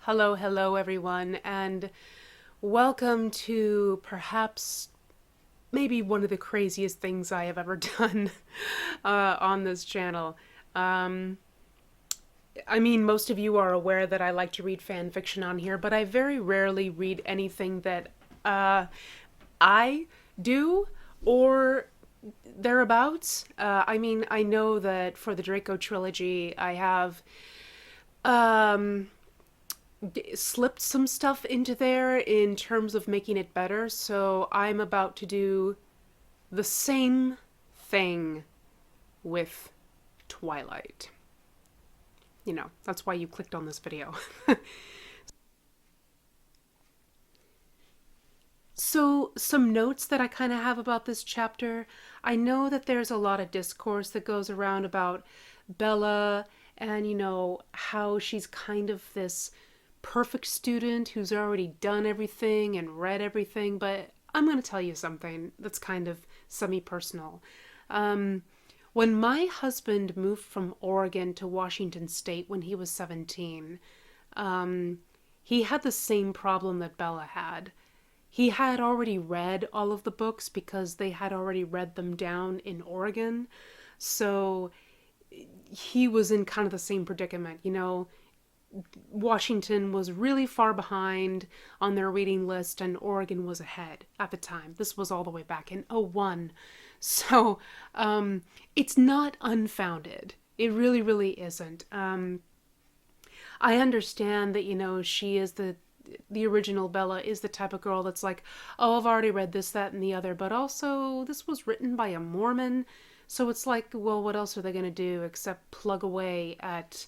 Hello, hello everyone, and welcome to perhaps maybe one of the craziest things I have ever done on this channel. Most of you are aware that I like to read fan fiction on here, but I very rarely read anything that I do or thereabouts. I know that for the Draco trilogy, I have slipped some stuff into there in terms of making it better, so I'm about to do the same thing with Twilight. You know, that's why you clicked on this video. So, some notes that I kind of have about this chapter. I know that there's a lot of discourse that goes around about Bella and, how she's kind of this perfect student who's already done everything and read everything, but I'm going to tell you something that's kind of semi-personal. When my husband moved from Oregon to Washington State when he was 17, he had the same problem that Bella had. He had already read all of the books because they had already read them down in Oregon, so he was in kind of the same predicament, Washington was really far behind on their reading list and Oregon was ahead at the time. This was all the way back in *01. So it's not unfounded. It really, really isn't. I understand that, she is the original Bella is the type of girl that's like, oh, I've already read this, that, and the other, but also this was written by a Mormon. So it's like, well, what else are they going to do except plug away at,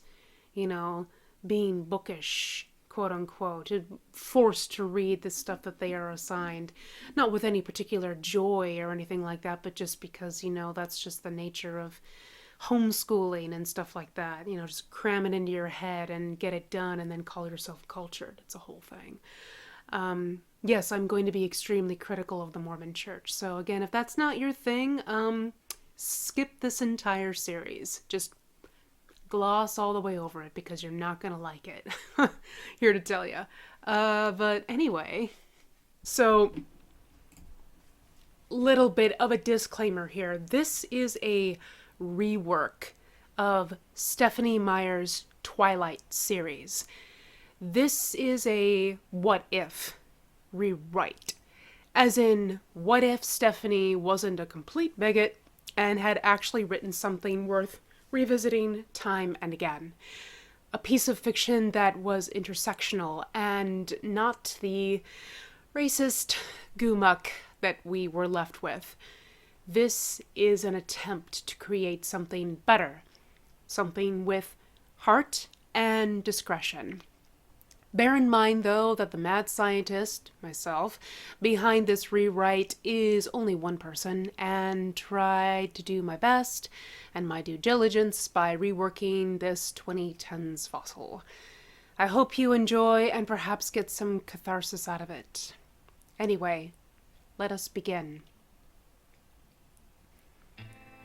being bookish, quote unquote, forced to read the stuff that they are assigned, not with any particular joy or anything like that, but just because, that's just the nature of homeschooling and stuff like that, just cram it into your head and get it done and then call yourself cultured. It's a whole thing. Yes, I'm going to be extremely critical of the Mormon Church. So again, if that's not your thing, skip this entire series. Just gloss all the way over it because you're not going to like it. Here to tell you. But anyway, so little bit of a disclaimer here. This is a rework of Stephenie Meyer's Twilight series. This is a what if rewrite. As in, what if Stephenie wasn't a complete bigot and had actually written something worth revisiting time and again. A piece of fiction that was intersectional and not the racist goo-muck that we were left with. This is an attempt to create something better, something with heart and discretion. Bear in mind, though, that the mad scientist, myself, behind this rewrite is only one person, and tried to do my best and my due diligence by reworking this 2010s fossil. I hope you enjoy and perhaps get some catharsis out of it. Anyway, let us begin.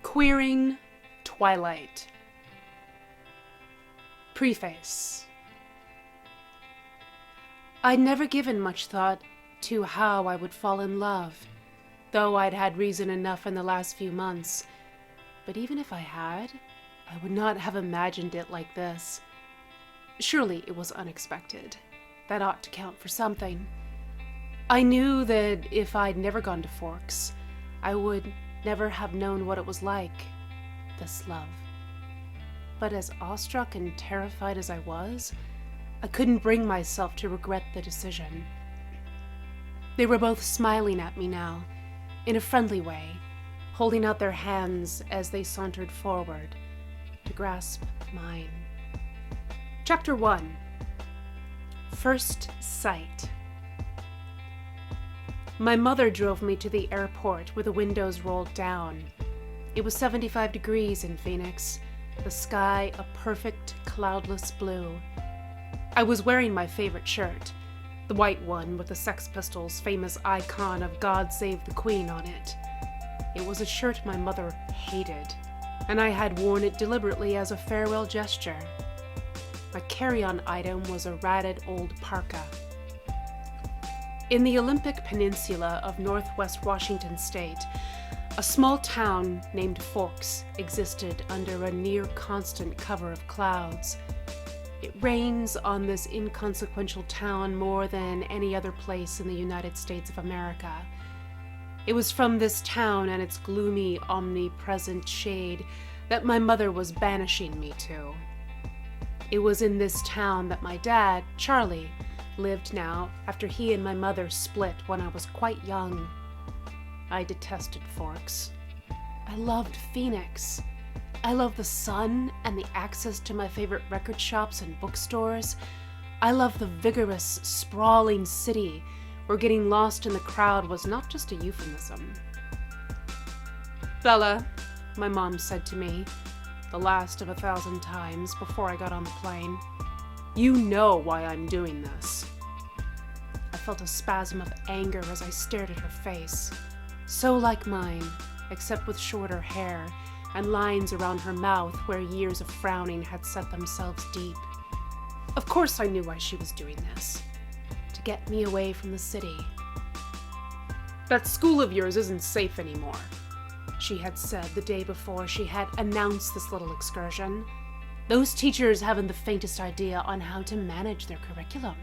Queering Twilight. Preface. I'd never given much thought to how I would fall in love, though I'd had reason enough in the last few months. But even if I had, I would not have imagined it like this. Surely it was unexpected. That ought to count for something. I knew that if I'd never gone to Forks, I would never have known what it was like, this love. But as awestruck and terrified as I was, I couldn't bring myself to regret the decision. They were both smiling at me now, in a friendly way, holding out their hands as they sauntered forward to grasp mine. Chapter 1. First Sight. My mother drove me to the airport with the windows rolled down. It was 75 degrees in Phoenix, the sky a perfect cloudless blue. I was wearing my favorite shirt, the white one with the Sex Pistols' famous icon of God Save the Queen on it. It was a shirt my mother hated, and I had worn it deliberately as a farewell gesture. My carry-on item was a ratted old parka. In the Olympic Peninsula of northwest Washington state, a small town named Forks existed under a near-constant cover of clouds. It rains on this inconsequential town more than any other place in the United States of America. It was from this town and its gloomy, omnipresent shade that my mother was banishing me to. It was in this town that my dad, Charlie, lived now after he and my mother split when I was quite young. I detested Forks. I loved Phoenix. I loved the sun and the access to my favorite record shops and bookstores. I loved the vigorous, sprawling city where getting lost in the crowd was not just a euphemism. "Bella," my mom said to me, the last of 1,000 times before I got on the plane, "you know why I'm doing this." I felt a spasm of anger as I stared at her face. So like mine, except with shorter hair and lines around her mouth where years of frowning had set themselves deep. Of course I knew why she was doing this. To get me away from the city. "That school of yours isn't safe anymore," she had said the day before she had announced this little excursion. "Those teachers haven't the faintest idea on how to manage their curriculum."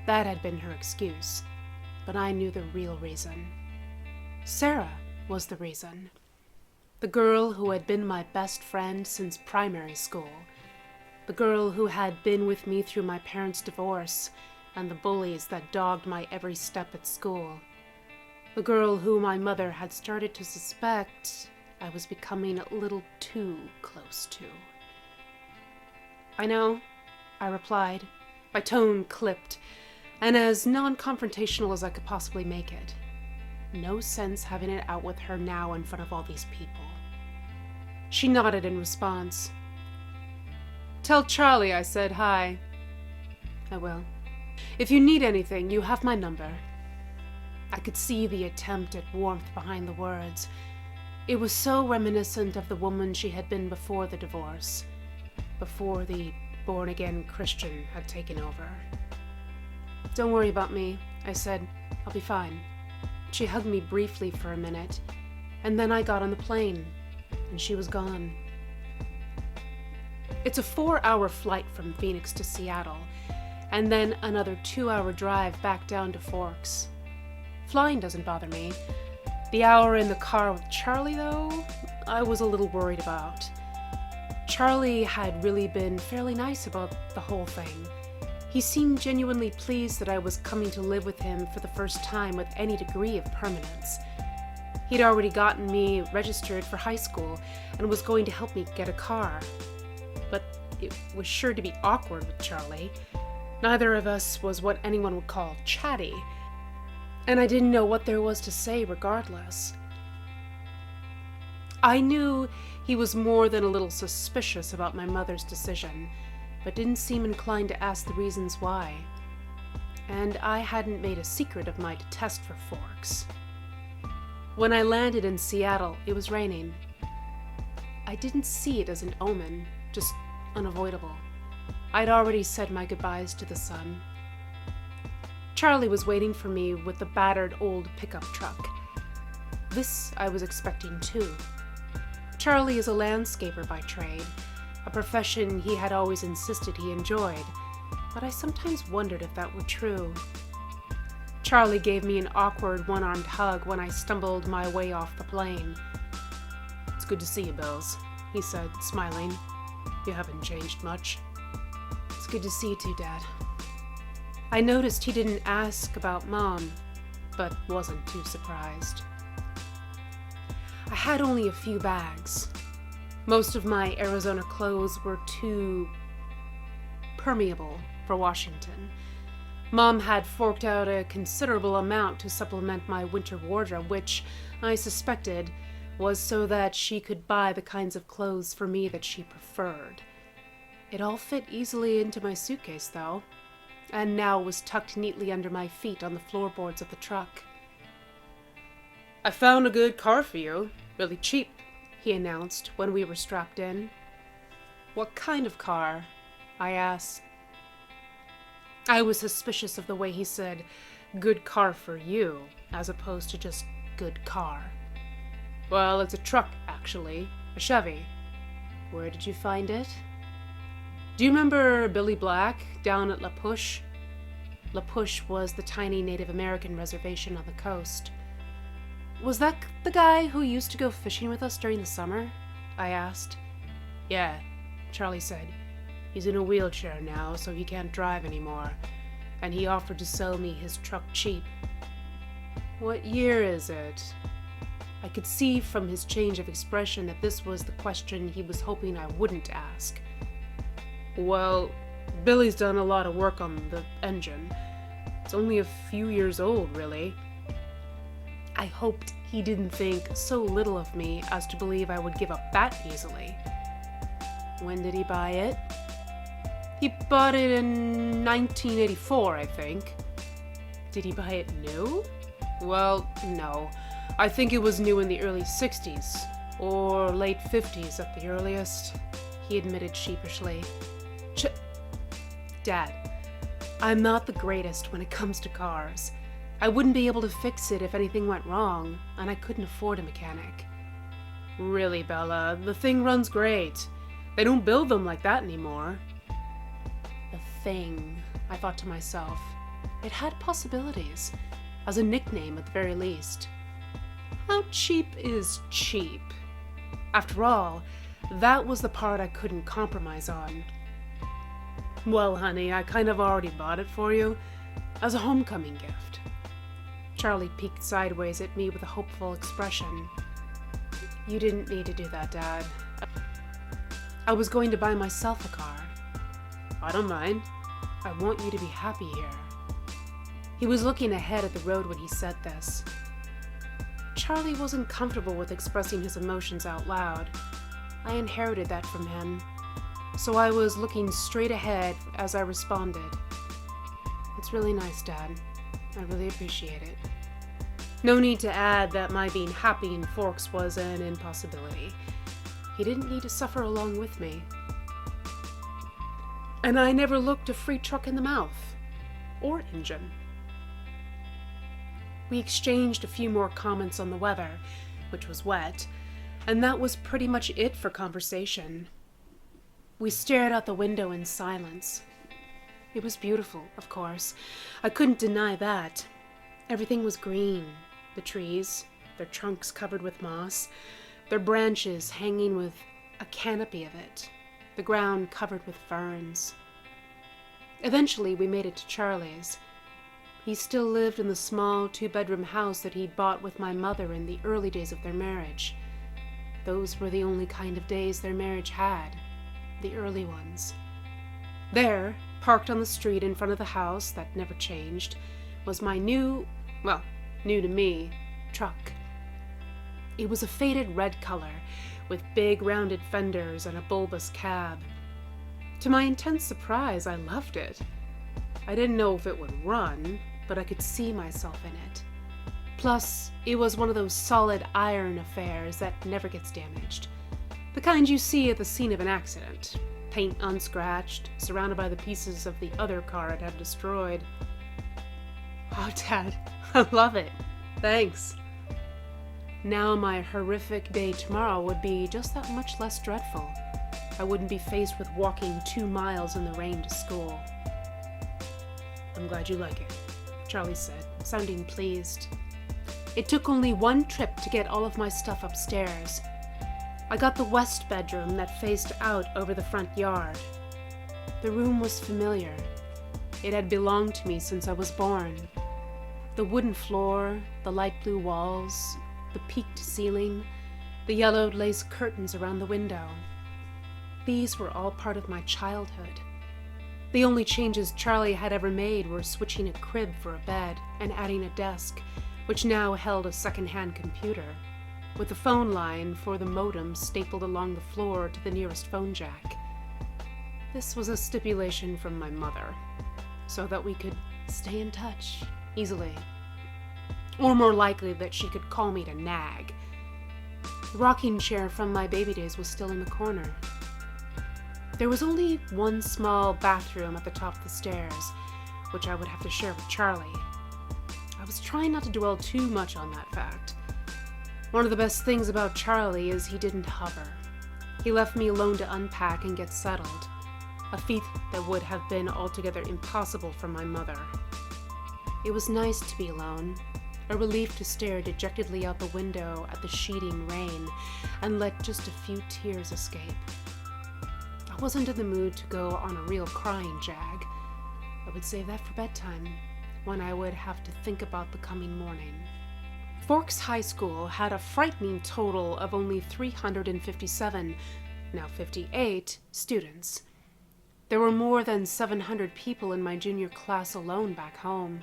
That had been her excuse, but I knew the real reason. Sarah was the reason. The girl who had been my best friend since primary school. The girl who had been with me through my parents' divorce and the bullies that dogged my every step at school. The girl who my mother had started to suspect I was becoming a little too close to. "I know," I replied, my tone clipped, and as non-confrontational as I could possibly make it. No sense having it out with her now in front of all these people. She nodded in response. "Tell Charlie I said hi." "I will. If you need anything, you have my number." I could see the attempt at warmth behind the words. It was so reminiscent of the woman she had been before the divorce, before the born-again Christian had taken over. "Don't worry about me," I said. "I'll be fine." She hugged me briefly for a minute, and then I got on the plane, and she was gone. It's a 4-hour flight from Phoenix to Seattle, and then another 2-hour drive back down to Forks. Flying doesn't bother me. The hour in the car with Charlie, though, I was a little worried about. Charlie had really been fairly nice about the whole thing. He seemed genuinely pleased that I was coming to live with him for the first time with any degree of permanence. He'd already gotten me registered for high school and was going to help me get a car. But it was sure to be awkward with Charlie. Neither of us was what anyone would call chatty, and I didn't know what there was to say regardless. I knew he was more than a little suspicious about my mother's decision, but didn't seem inclined to ask the reasons why. And I hadn't made a secret of my detest for Forks. When I landed in Seattle, it was raining. I didn't see it as an omen, just unavoidable. I'd already said my goodbyes to the sun. Charlie was waiting for me with the battered old pickup truck. This I was expecting too. Charlie is a landscaper by trade, a profession he had always insisted he enjoyed, but I sometimes wondered if that were true. Charlie gave me an awkward one-armed hug when I stumbled my way off the plane. "It's good to see you, Bells," he said, smiling. "You haven't changed much." "It's good to see you too, Dad." I noticed he didn't ask about Mom, but wasn't too surprised. I had only a few bags. Most of my Arizona clothes were too permeable for Washington. Mom had forked out a considerable amount to supplement my winter wardrobe, which, I suspected, was so that she could buy the kinds of clothes for me that she preferred. It all fit easily into my suitcase, though, and now was tucked neatly under my feet on the floorboards of the truck. "I found a good car for you, really cheap," he announced when we were strapped in. "What kind of car?" I asked. I was suspicious of the way he said, "good car for you," as opposed to just "good car." "Well, it's a truck, actually. A Chevy." "Where did you find it?" "Do you remember Billy Black down at La Push?" La Push was the tiny Native American reservation on the coast. "Was that the guy who used to go fishing with us during the summer?" I asked. "Yeah," Charlie said. "He's in a wheelchair now, so he can't drive anymore, and he offered to sell me his truck cheap." "What year is it?" I could see from his change of expression that this was the question he was hoping I wouldn't ask. "Well, Billy's done a lot of work on the engine. It's only a few years old, really." I hoped he didn't think so little of me as to believe I would give up that easily. "When did he buy it?" "He bought it in 1984, I think." "Did he buy it new?" "Well, no. I think it was new in the early 60s, or late 50s at the earliest," he admitted sheepishly. Dad, I'm not the greatest when it comes to cars. I wouldn't be able to fix it if anything went wrong, and I couldn't afford a mechanic." "Really, Bella, the thing runs great. They don't build them like that anymore." The thing, I thought to myself. It had possibilities, as a nickname at the very least. How cheap is cheap? After all, that was the part I couldn't compromise on. "Well, honey, I kind of already bought it for you, as a homecoming gift." Charlie peeked sideways at me with a hopeful expression. "You didn't need to do that, Dad. I was going to buy myself a car." "I don't mind. I want you to be happy here." He was looking ahead at the road when he said this. Charlie wasn't comfortable with expressing his emotions out loud. I inherited that from him, so I was looking straight ahead as I responded. "It's really nice, Dad. I really appreciate it." No need to add that my being happy in Forks was an impossibility. He didn't need to suffer along with me. And I never looked a free truck in the mouth, or engine. We exchanged a few more comments on the weather, which was wet, and that was pretty much it for conversation. We stared out the window in silence. It was beautiful, of course. I couldn't deny that. Everything was green. The trees, their trunks covered with moss, their branches hanging with a canopy of it, the ground covered with ferns. Eventually, we made it to Charlie's. He still lived in the small 2-bedroom house that he'd bought with my mother in the early days of their marriage. Those were the only kind of days their marriage had. The early ones. There, parked on the street in front of the house that never changed, was my new to me, truck. It was a faded red color, with big rounded fenders and a bulbous cab. To my intense surprise, I loved it. I didn't know if it would run, but I could see myself in it. Plus, it was one of those solid iron affairs that never gets damaged. The kind you see at the scene of an accident. Paint unscratched, surrounded by the pieces of the other car it had destroyed. "Oh, Dad, I love it. Thanks." Now my horrific day tomorrow would be just that much less dreadful. I wouldn't be faced with walking 2 miles in the rain to school. "I'm glad you like it," Charlie said, sounding pleased. It took only one trip to get all of my stuff upstairs. I got the west bedroom that faced out over the front yard. The room was familiar. It had belonged to me since I was born. The wooden floor, the light blue walls, the peaked ceiling, the yellowed lace curtains around the window. These were all part of my childhood. The only changes Charlie had ever made were switching a crib for a bed and adding a desk, which now held a second-hand computer, with the phone line for the modem stapled along the floor to the nearest phone jack. This was a stipulation from my mother, so that we could stay in touch easily. Or more likely that she could call me to nag. The rocking chair from my baby days was still in the corner. There was only one small bathroom at the top of the stairs, which I would have to share with Charlie. I was trying not to dwell too much on that fact. One of the best things about Charlie is he didn't hover. He left me alone to unpack and get settled, a feat that would have been altogether impossible for my mother. It was nice to be alone, a relief to stare dejectedly out the window at the sheeting rain and let just a few tears escape. I wasn't in the mood to go on a real crying jag. I would save that for bedtime, when I would have to think about the coming morning. Forks High School had a frightening total of only 357, now 58, students. There were more than 700 people in my junior class alone back home.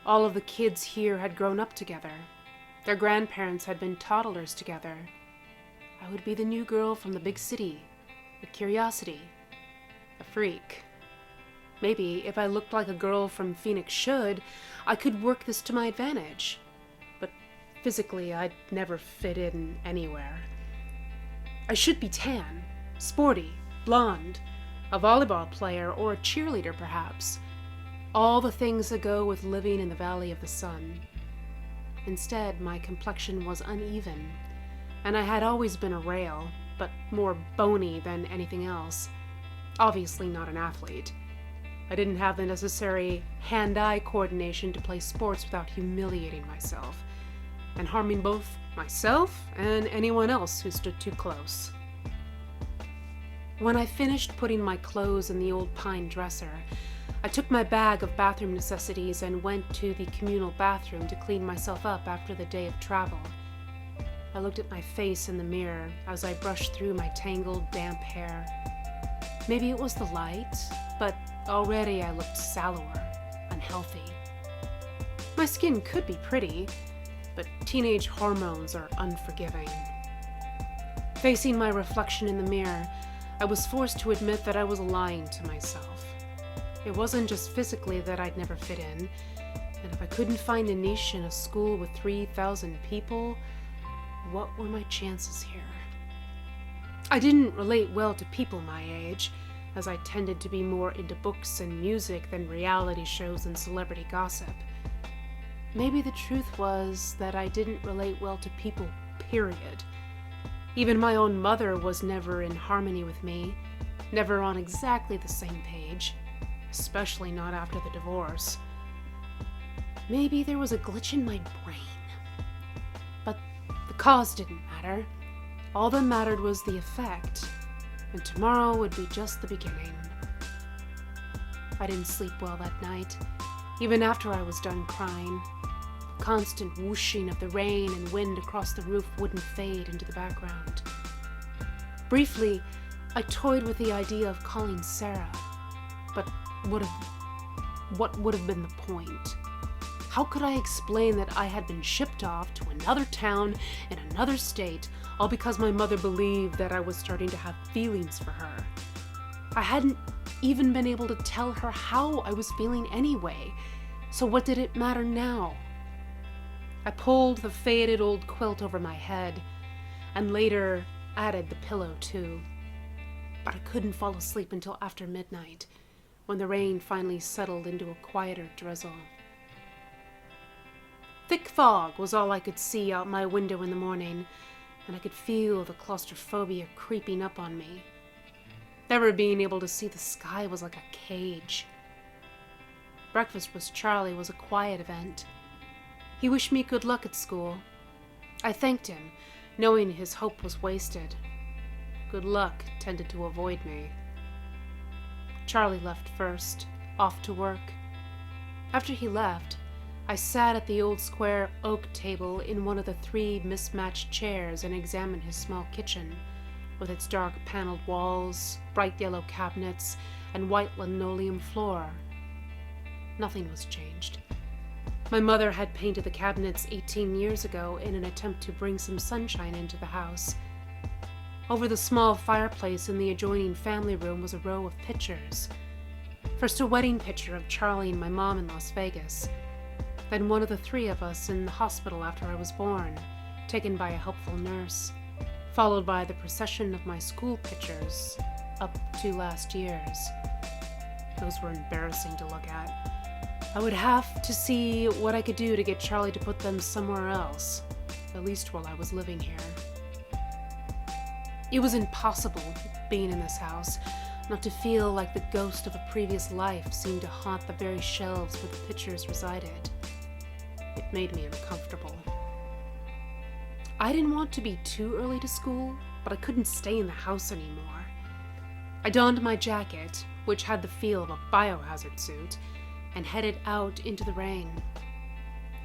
All of the kids here had grown up together. Their grandparents had been toddlers together. I would be the new girl from the big city, a curiosity, a freak. Maybe if I looked like a girl from Phoenix should, I could work this to my advantage. But physically, I'd never fit in anywhere. I should be tan, sporty, blonde, a volleyball player, or a cheerleader perhaps. All the things that go with living in the Valley of the Sun. Instead, my complexion was uneven, and I had always been a rail, but more bony than anything else. Obviously not an athlete. I didn't have the necessary hand-eye coordination to play sports without humiliating myself, and harming both myself and anyone else who stood too close. When I finished putting my clothes in the old pine dresser, I took my bag of bathroom necessities and went to the communal bathroom to clean myself up after the day of travel. I looked at my face in the mirror as I brushed through my tangled, damp hair. Maybe it was the light, but already I looked sallower, unhealthy. My skin could be pretty, but teenage hormones are unforgiving. Facing my reflection in the mirror, I was forced to admit that I was lying to myself. It wasn't just physically that I'd never fit in, and if I couldn't find a niche in a school with 3,000 people, what were my chances here? I didn't relate well to people my age, as I tended to be more into books and music than reality shows and celebrity gossip. Maybe the truth was that I didn't relate well to people, period. Even my own mother was never in harmony with me, never on exactly the same page, especially not after the divorce. Maybe there was a glitch in my brain. But the cause didn't matter. All that mattered was the effect, and tomorrow would be just the beginning. I didn't sleep well that night, even after I was done crying. The constant whooshing of the rain and wind across the roof wouldn't fade into the background. Briefly, I toyed with the idea of calling Sarah, but what would have been the point? How could I explain that I had been shipped off to another town in another state, all because my mother believed that I was starting to have feelings for her? I hadn't even been able to tell her how I was feeling anyway, so what did it matter now? I pulled the faded old quilt over my head, and later added the pillow too. But I couldn't fall asleep until after midnight, when the rain finally settled into a quieter drizzle. Thick fog was all I could see out my window in the morning, and I could feel the claustrophobia creeping up on me. Never being able to see the sky was like a cage. Breakfast with Charlie was a quiet event. He wished me good luck at school. I thanked him, knowing his hope was wasted. Good luck tended to avoid me. Charlie left first, off to work. After he left, I sat at the old square oak table in one of the 3 mismatched chairs and examined his small kitchen, with its dark paneled walls, bright yellow cabinets, and white linoleum floor. Nothing was changed. My mother had painted the cabinets 18 years ago in an attempt to bring some sunshine into the house. Over the small fireplace in the adjoining family room was a row of pictures. First a wedding picture of Charlie and my mom in Las Vegas, then one of the 3 of us in the hospital after I was born, taken by a helpful nurse, followed by the procession of my school pictures, up to last year's. Those were embarrassing to look at. I would have to see what I could do to get Charlie to put them somewhere else, at least while I was living here. It was impossible, being in this house, not to feel like the ghost of a previous life seemed to haunt the very shelves where the pictures resided. It made me uncomfortable. I didn't want to be too early to school, but I couldn't stay in the house anymore. I donned my jacket, which had the feel of a biohazard suit, and headed out into the rain.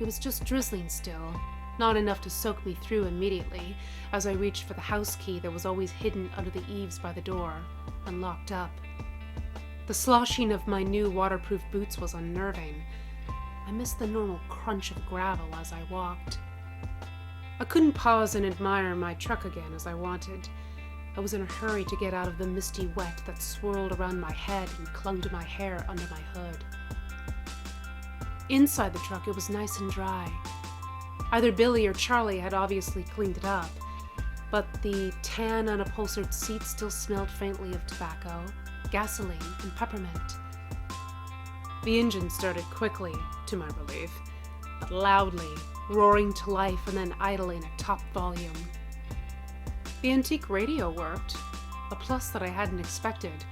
It was just drizzling still, not enough to soak me through immediately as I reached for the house key that was always hidden under the eaves by the door and locked up. The sloshing of my new waterproof boots was unnerving. I missed the normal crunch of gravel as I walked. I couldn't pause and admire my truck again as I wanted. I was in a hurry to get out of the misty wet that swirled around my head and clung to my hair under my hood. Inside the truck, it was nice and dry. Either Billy or Charlie had obviously cleaned it up, but the tan unupholstered seats still smelled faintly of tobacco, gasoline, and peppermint. The engine started quickly, to my relief, but loudly, roaring to life and then idling at top volume. The antique radio worked, a plus that I hadn't expected,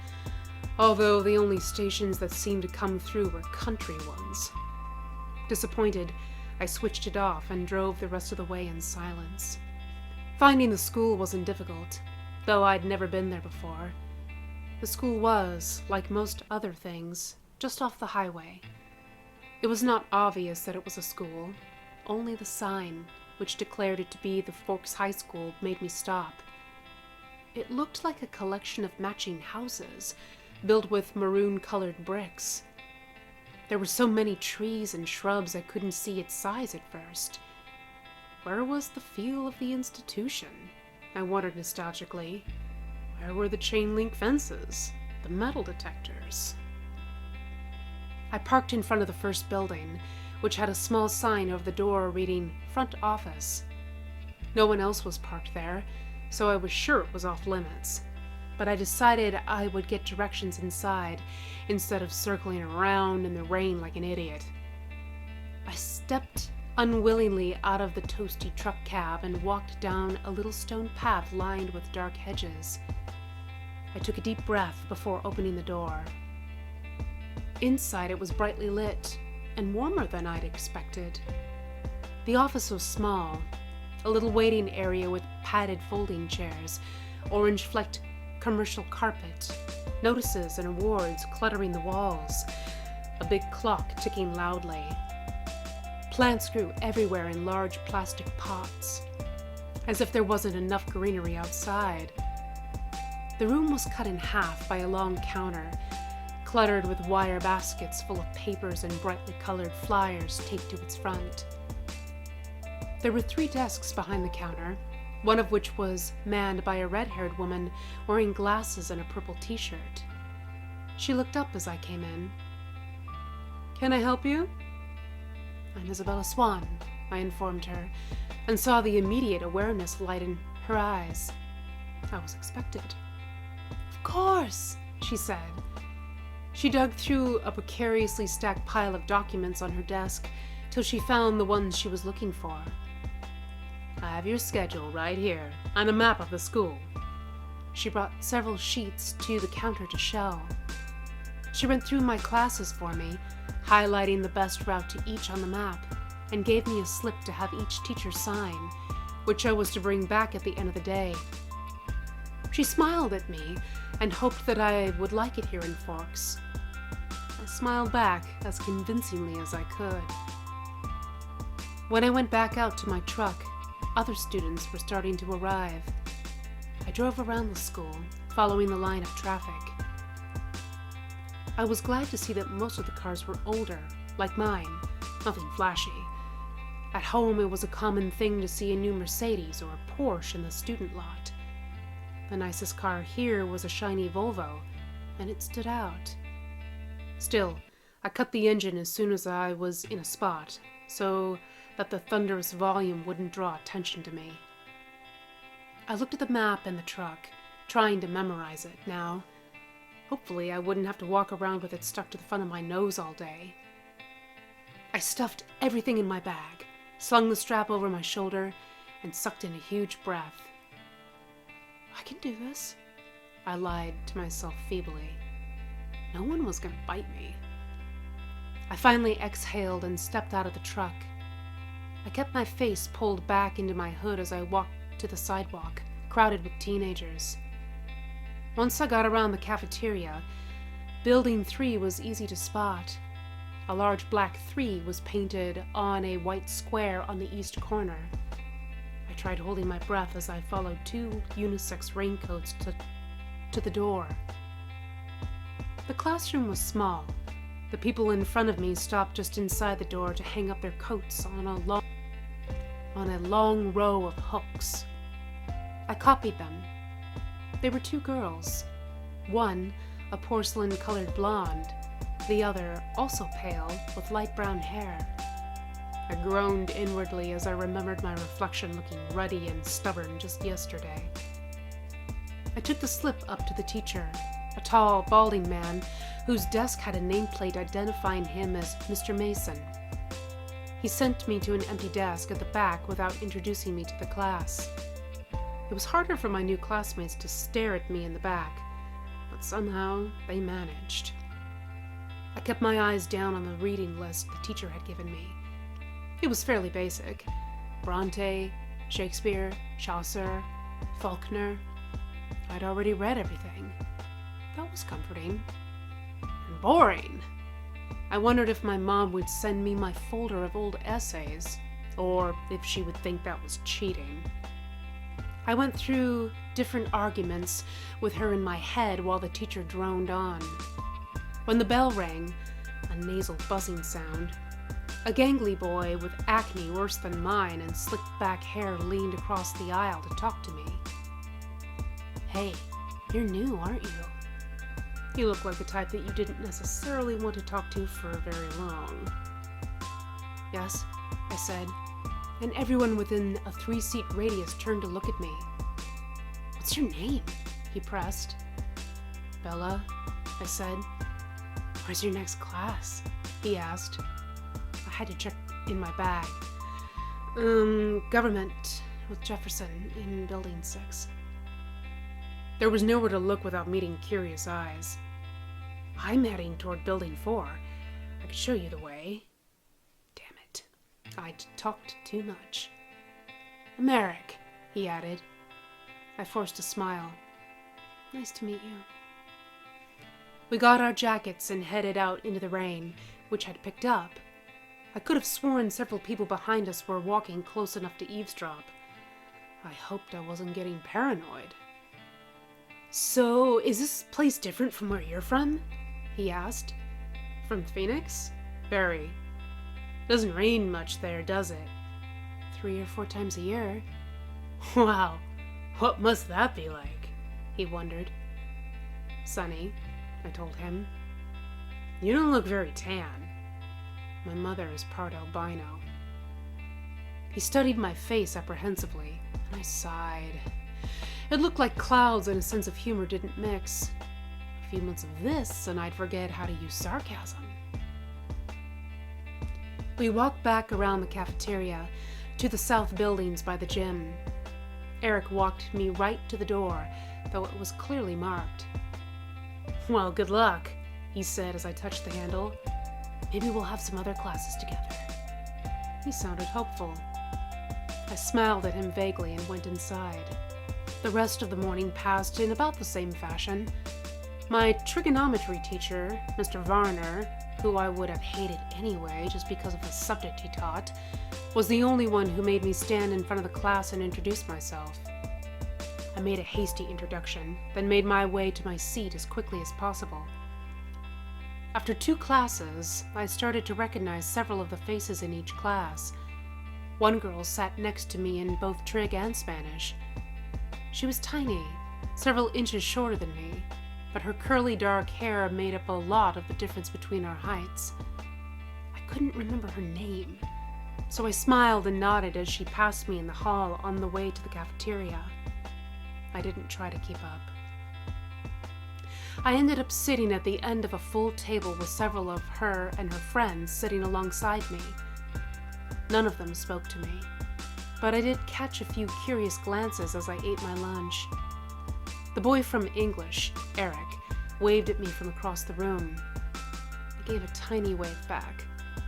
although the only stations that seemed to come through were country ones. Disappointed, I switched it off and drove the rest of the way in silence. Finding the school wasn't difficult, though I'd never been there before. The school was, like most other things, just off the highway. It was not obvious that it was a school. Only the sign, which declared it to be the Forks High School, made me stop. It looked like a collection of matching houses, built with maroon-colored bricks. There were so many trees and shrubs I couldn't see its size at first. Where was the feel of the institution? I wondered nostalgically. Where were the chain-link fences? The metal detectors? I parked in front of the first building, which had a small sign over the door reading "Front Office." No one else was parked there, so I was sure it was off limits. But I decided I would get directions inside instead of circling around in the rain like an idiot. I stepped unwillingly out of the toasty truck cab and walked down a little stone path lined with dark hedges. I took a deep breath before opening the door. Inside it was brightly lit and warmer than I'd expected. The office was small, a little waiting area with padded folding chairs, orange-flecked commercial carpet, notices and awards cluttering the walls, a big clock ticking loudly. Plants grew everywhere in large plastic pots, as if there wasn't enough greenery outside. The room was cut in half by a long counter, cluttered with wire baskets full of papers and brightly colored flyers taped to its front. There were 3 desks behind the counter, one of which was manned by a red-haired woman wearing glasses and a purple t-shirt. She looked up as I came in. "Can I help you?" "I'm Isabella Swan," I informed her, and saw the immediate awareness light in her eyes. I was expected. "Of course," she said. She dug through a precariously stacked pile of documents on her desk till she found the ones she was looking for. "I have your schedule right here, and a map of the school." She brought several sheets to the counter to show. She went through my classes for me, highlighting the best route to each on the map, and gave me a slip to have each teacher sign, which I was to bring back at the end of the day. She smiled at me and hoped that I would like it here in Forks. I smiled back as convincingly as I could. When I went back out to my truck, other students were starting to arrive. I drove around the school, following the line of traffic. I was glad to see that most of the cars were older, like mine, nothing flashy. At home, it was a common thing to see a new Mercedes or a Porsche in the student lot. The nicest car here was a shiny Volvo, and it stood out. Still, I cut the engine as soon as I was in a spot, so that the thunderous volume wouldn't draw attention to me. I looked at the map and the truck, trying to memorize it now, Hopefully, I wouldn't have to walk around with it stuck to the front of my nose all day. I stuffed everything in my bag, slung the strap over my shoulder, and sucked in a huge breath. I can do this, I lied to myself feebly. No one was going to bite me. I finally exhaled and stepped out of the truck. I kept my face pulled back into my hood as I walked to the sidewalk, crowded with teenagers. Once I got around the cafeteria, Building 3 was easy to spot. A large black 3 was painted on a white square on the east corner. I tried holding my breath as I followed 2 unisex raincoats to the door. The classroom was small. The people in front of me stopped just inside the door to hang up their coats on a long row of hooks. I copied them. They were 2 girls. One, a porcelain-colored blonde. The other, also pale, with light brown hair. I groaned inwardly as I remembered my reflection looking ruddy and stubborn just yesterday. I took the slip up to the teacher, a tall, balding man whose desk had a nameplate identifying him as Mr. Mason. He sent me to an empty desk at the back without introducing me to the class. It was harder for my new classmates to stare at me in the back, but somehow they managed. I kept my eyes down on the reading list the teacher had given me. It was fairly basic. Bronte, Shakespeare, Chaucer, Faulkner. I'd already read everything. That was comforting. And boring. I wondered if my mom would send me my folder of old essays, or if she would think that was cheating. I went through different arguments with her in my head while the teacher droned on. When the bell rang, a nasal buzzing sound, a gangly boy with acne worse than mine and slicked back hair leaned across the aisle to talk to me. "Hey, you're new, aren't you?" He looked like the type that you didn't necessarily want to talk to for very long. "Yes," I said, and everyone within a 3-seat radius turned to look at me. "What's your name?" he pressed. "Bella," I said. "Where's your next class?" he asked. I had to check in my bag. Government with Jefferson in Building 6. There was nowhere to look without meeting curious eyes. "I'm heading toward Building 4. I could show you the way." Damn it. I'd talked too much. "Merrick," he added. I forced a smile. "Nice to meet you." We got our jackets and headed out into the rain, which had picked up. I could have sworn several people behind us were walking close enough to eavesdrop. I hoped I wasn't getting paranoid. "So, is this place different from where you're from?" he asked. "From Phoenix? Very. Doesn't rain much there, does it?" 3 or 4 times a year." "Wow, what must that be like?" he wondered. "Sunny," I told him. "You don't look very tan. My mother is part albino." He studied my face apprehensively, and I sighed. It looked like clouds and a sense of humor didn't mix. A few months of this, and I'd forget how to use sarcasm. We walked back around the cafeteria to the south buildings by the gym. Eric walked me right to the door, though it was clearly marked. "Well, good luck," he said as I touched the handle. "Maybe we'll have some other classes together." He sounded hopeful. I smiled at him vaguely and went inside. The rest of the morning passed in about the same fashion. My trigonometry teacher, Mr. Varner, who I would have hated anyway just because of the subject he taught, was the only one who made me stand in front of the class and introduce myself. I made a hasty introduction, then made my way to my seat as quickly as possible. After 2 classes, I started to recognize several of the faces in each class. One girl sat next to me in both Trig and Spanish. She was tiny, several inches shorter than me, but her curly dark hair made up a lot of the difference between our heights. I couldn't remember her name, so I smiled and nodded as she passed me in the hall on the way to the cafeteria. I didn't try to keep up. I ended up sitting at the end of a full table with several of her and her friends sitting alongside me. None of them spoke to me, but I did catch a few curious glances as I ate my lunch. The boy from English, Eric, waved at me from across the room. I gave a tiny wave back,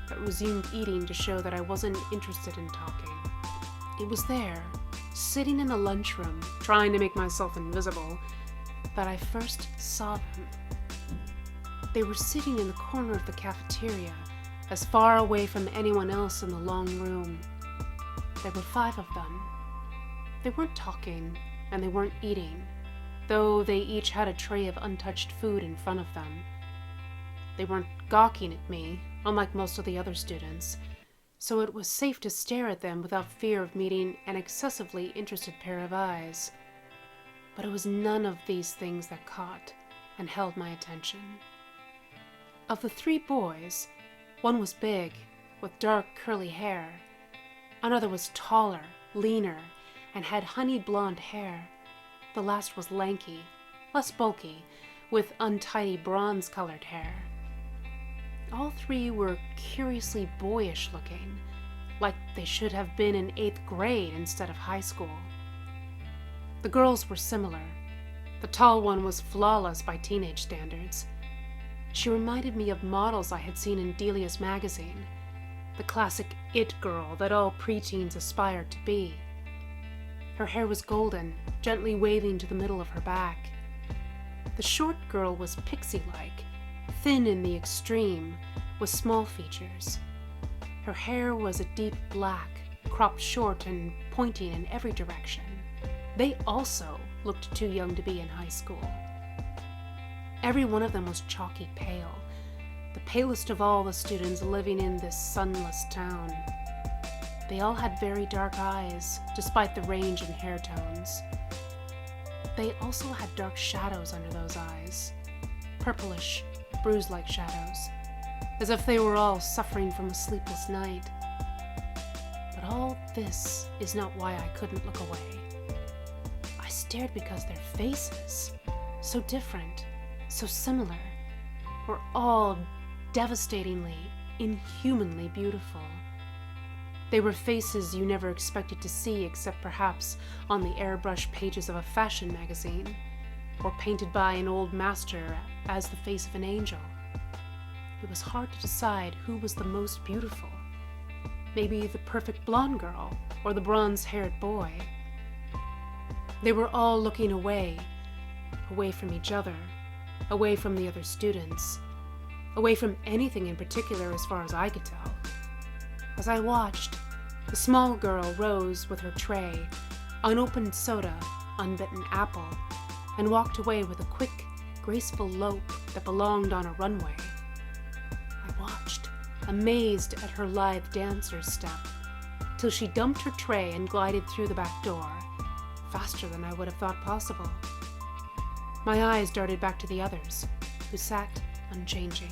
but resumed eating to show that I wasn't interested in talking. It was there, sitting in the lunchroom, trying to make myself invisible, that I first saw them. They were sitting in the corner of the cafeteria, as far away from anyone else in the long room. There were 5 of them. They weren't talking, and they weren't eating, though they each had a tray of untouched food in front of them. They weren't gawking at me, unlike most of the other students, so it was safe to stare at them without fear of meeting an excessively interested pair of eyes. But it was none of these things that caught and held my attention. Of the 3 boys, one was big, with dark curly hair. Another was taller, leaner, and had honey blonde hair. The last was lanky, less bulky, with untidy bronze-colored hair. All 3 were curiously boyish looking, like they should have been in 8th grade instead of high school. The girls were similar. The tall one was flawless by teenage standards. She reminded me of models I had seen in Delia's magazine, the classic it girl that all preteens aspired to be. Her hair was golden, gently waving to the middle of her back. The short girl was pixie-like, thin in the extreme, with small features. Her hair was a deep black, cropped short and pointing in every direction. They also looked too young to be in high school. Every one of them was chalky pale, the palest of all the students living in this sunless town. They all had very dark eyes, despite the range in hair tones. They also had dark shadows under those eyes, purplish, bruise-like shadows, as if they were all suffering from a sleepless night. But all this is not why I couldn't look away. I stared because their faces, so different, so similar, were all devastatingly, inhumanly beautiful. They were faces you never expected to see except perhaps on the airbrush pages of a fashion magazine, or painted by an old master as the face of an angel. It was hard to decide who was the most beautiful. Maybe the perfect blonde girl, or the bronze-haired boy. They were all looking away from each other, away from the other students, away from anything in particular as far as I could tell. As I watched, the small girl rose with her tray, unopened soda, unbitten apple, and walked away with a quick, graceful lope that belonged on a runway. I watched, amazed at her lithe dancer's step, till she dumped her tray and glided through the back door, faster than I would have thought possible. My eyes darted back to the others, who sat unchanging.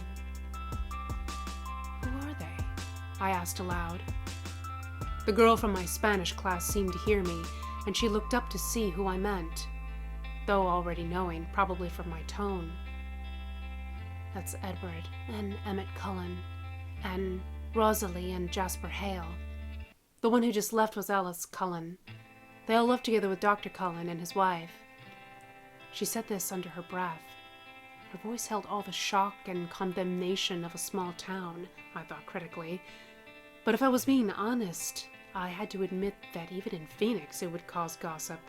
Who are they? I asked aloud. The girl from my Spanish class seemed to hear me, and she looked up to see who I meant, though already knowing, probably from my tone. That's Edward and Emmett Cullen, and Rosalie and Jasper Hale. The one who just left was Alice Cullen. They all lived together with Dr. Cullen and his wife. She said this under her breath. Her voice held all the shock and condemnation of a small town, I thought critically. But if I was being honest, I had to admit that even in Phoenix it would cause gossip.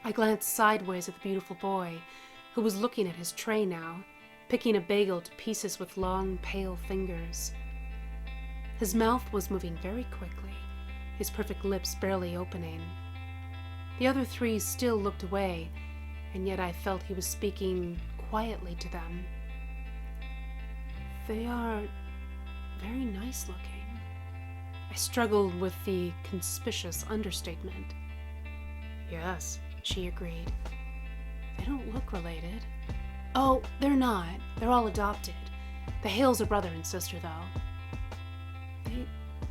I glanced sideways at the beautiful boy, who was looking at his tray now, picking a bagel to pieces with long, pale fingers. His mouth was moving very quickly, his perfect lips barely opening. The other 3 still looked away, and yet I felt he was speaking quietly to them. They are very nice looking. I struggled with the conspicuous understatement. Yes, she agreed. They don't look related. Oh, they're not. They're all adopted. The Hales are brother and sister, though. They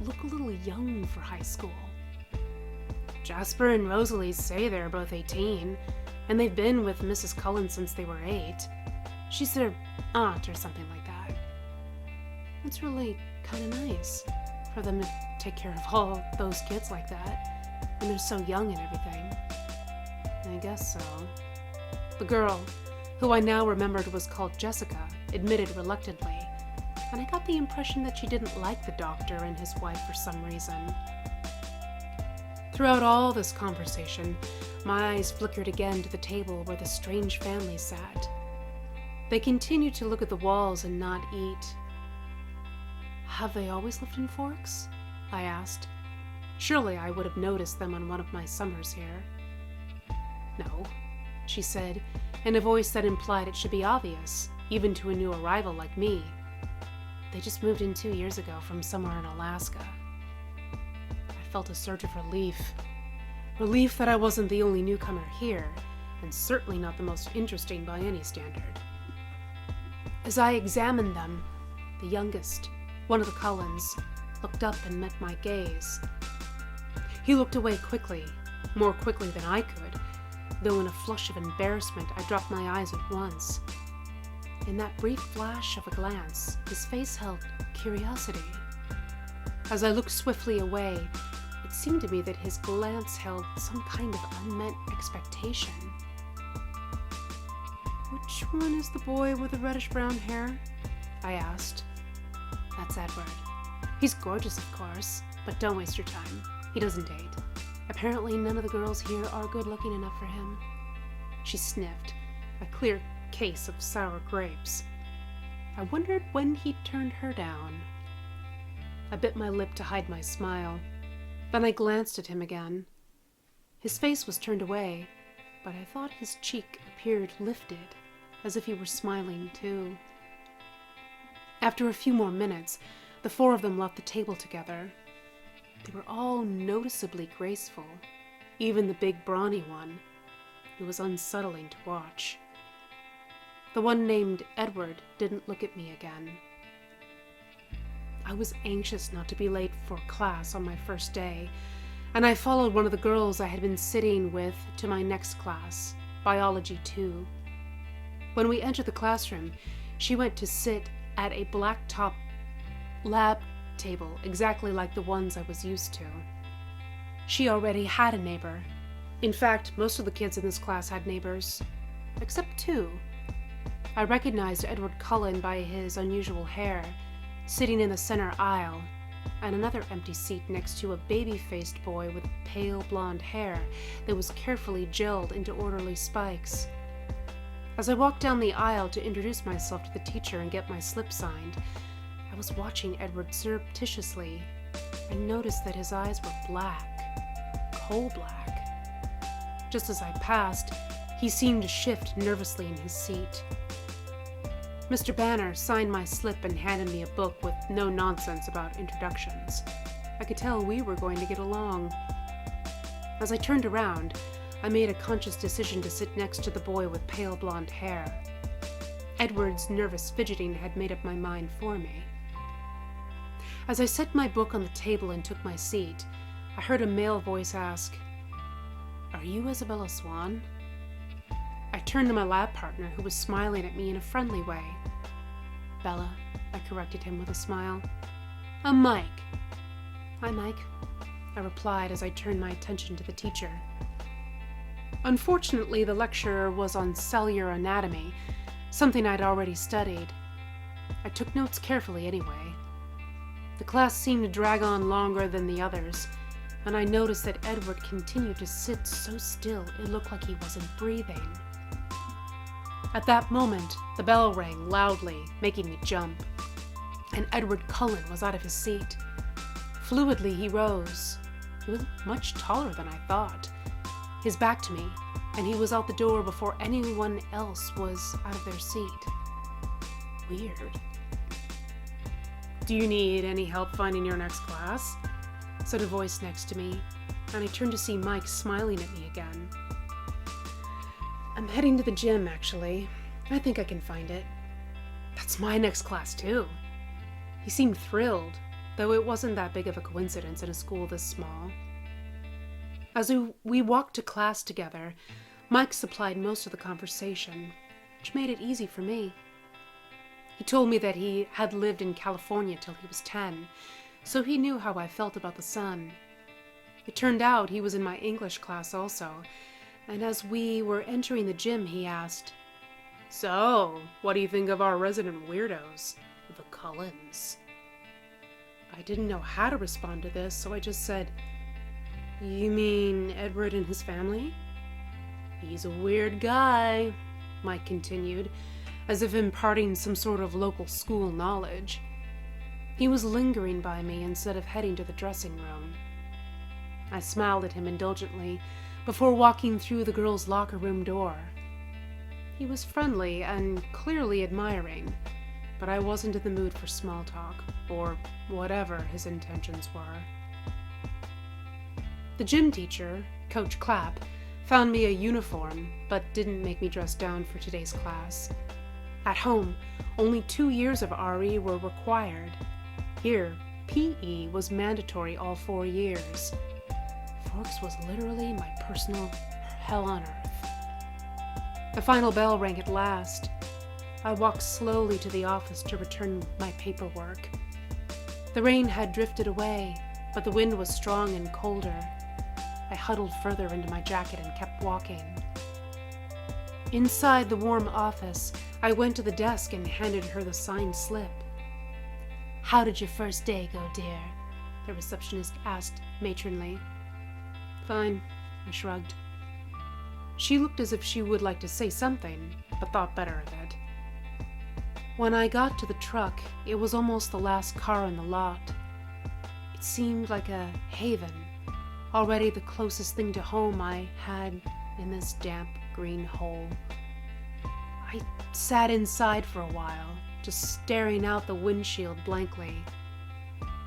look a little young for high school. Jasper and Rosalie say they're both 18, and they've been with Mrs. Cullen since they were 8. She's their aunt or something like that. It's really kind of nice for them to take care of all those kids like that when they're so young and everything. I guess so. The girl, who I now remembered was called Jessica, admitted reluctantly, and I got the impression that she didn't like the doctor and his wife for some reason. Throughout all this conversation, my eyes flickered again to the table where the strange family sat. They continued to look at the walls and not eat. "Have they always lived in Forks?" I asked. Surely I would have noticed them on one of my summers here. "No," she said, in a voice that implied it should be obvious, even to a new arrival like me. "They just moved in 2 years ago from somewhere in Alaska." I felt a surge of relief. Relief that I wasn't the only newcomer here, and certainly not the most interesting by any standard. As I examined them, the youngest, one of the Cullens, looked up and met my gaze. He looked away quickly, more quickly than I could, though in a flush of embarrassment I dropped my eyes at once. In that brief flash of a glance, his face held curiosity. As I looked swiftly away, it seemed to me that his glance held some kind of unmet expectation. "Which one is the boy with the reddish-brown hair?" I asked. "That's Edward. He's gorgeous, of course, but don't waste your time. He doesn't date. Apparently none of the girls here are good-looking enough for him." She sniffed, a clear case of sour grapes. I wondered when he'd turned her down. I bit my lip to hide my smile. Then I glanced at him again. His face was turned away, but I thought his cheek appeared lifted, as if he were smiling too. After a few more minutes, the 4 of them left the table together. They were all noticeably graceful, even the big brawny one. It was unsettling to watch. The one named Edward didn't look at me again. I was anxious not to be late for class on my first day, and I followed one of the girls I had been sitting with to my next class, Biology 2. When we entered the classroom, she went to sit at a black-top lab table exactly like the ones I was used to. She already had a neighbor. In fact, most of the kids in this class had neighbors, except 2. I recognized Edward Cullen by his unusual hair, sitting in the center aisle, and another empty seat next to a baby-faced boy with pale blonde hair that was carefully gelled into orderly spikes. As I walked down the aisle to introduce myself to the teacher and get my slip signed, I was watching Edward surreptitiously and noticed that his eyes were black, coal black. Just as I passed, he seemed to shift nervously in his seat. Mr. Banner signed my slip and handed me a book with no nonsense about introductions. I could tell we were going to get along. As I turned around, I made a conscious decision to sit next to the boy with pale blonde hair. Edward's nervous fidgeting had made up my mind for me. As I set my book on the table and took my seat, I heard a male voice ask, "Are you Isabella Swan?" I turned to my lab partner, who was smiling at me in a friendly way. "Bella," I corrected him with a smile. "I'm Mike." "Hi, Mike," I replied as I turned my attention to the teacher. Unfortunately, the lecture was on cellular anatomy, something I'd already studied. I took notes carefully anyway. The class seemed to drag on longer than the others, and I noticed that Edward continued to sit so still it looked like he wasn't breathing. At that moment, the bell rang loudly, making me jump, and Edward Cullen was out of his seat. Fluidly, he rose. He was much taller than I thought. His back to me, and he was out the door before anyone else was out of their seat. Weird. "Do you need any help finding your next class?" said a voice next to me, and I turned to see Mike smiling at me again. "I'm heading to the gym, actually. I think I can find it." "That's my next class, too." He seemed thrilled, though it wasn't that big of a coincidence in a school this small. As we walked to class together, Mike supplied most of the conversation, which made it easy for me. He told me that he had lived in California till he was 10, so he knew how I felt about the sun. It turned out he was in my English class also, and as we were entering the gym, he asked, "So, what do you think of our resident weirdos, the Cullens?" I didn't know how to respond to this, so I just said, "You mean Edward and his family?" "He's a weird guy," Mike continued, as if imparting some sort of local school knowledge. He was lingering by me instead of heading to the dressing room. I smiled at him indulgently before walking through the girls' locker room door. He was friendly and clearly admiring, but I wasn't in the mood for small talk, or whatever his intentions were. The gym teacher, Coach Clapp, found me a uniform, but didn't make me dress down for today's class. At home, only 2 years of RE were required. Here, PE was mandatory all 4 years. Forks was literally my personal hell on earth. The final bell rang at last. I walked slowly to the office to return my paperwork. The rain had drifted away, but the wind was strong and colder. I huddled further into my jacket and kept walking. Inside the warm office, I went to the desk and handed her the signed slip. "How did your first day go, dear?" the receptionist asked matronly. "Fine," I shrugged. She looked as if she would like to say something, but thought better of it. When I got to the truck, it was almost the last car on the lot. It seemed like a haven, already the closest thing to home I had in this damp green hole. I sat inside for a while, just staring out the windshield blankly.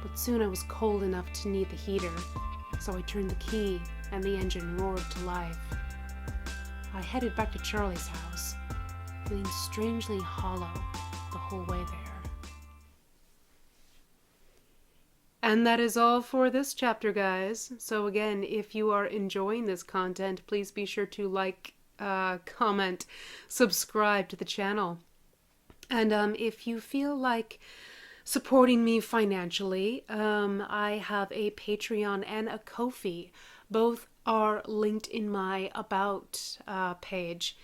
But soon I was cold enough to need the heater, so I turned the key and the engine roared to life. I headed back to Charlie's house, feeling strangely hollow the whole way there. And that is all for this chapter, guys. So again, if you are enjoying this content, please be sure to like, comment, subscribe to the channel. And if you feel like supporting me financially, I have a Patreon and a Ko-fi. Both are linked in my About page.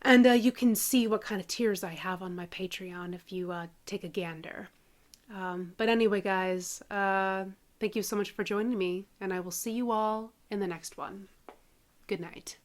And you can see what kind of tiers I have on my Patreon if you take a gander. But anyway, guys, thank you so much for joining me, and I will see you all in the next one. Good night.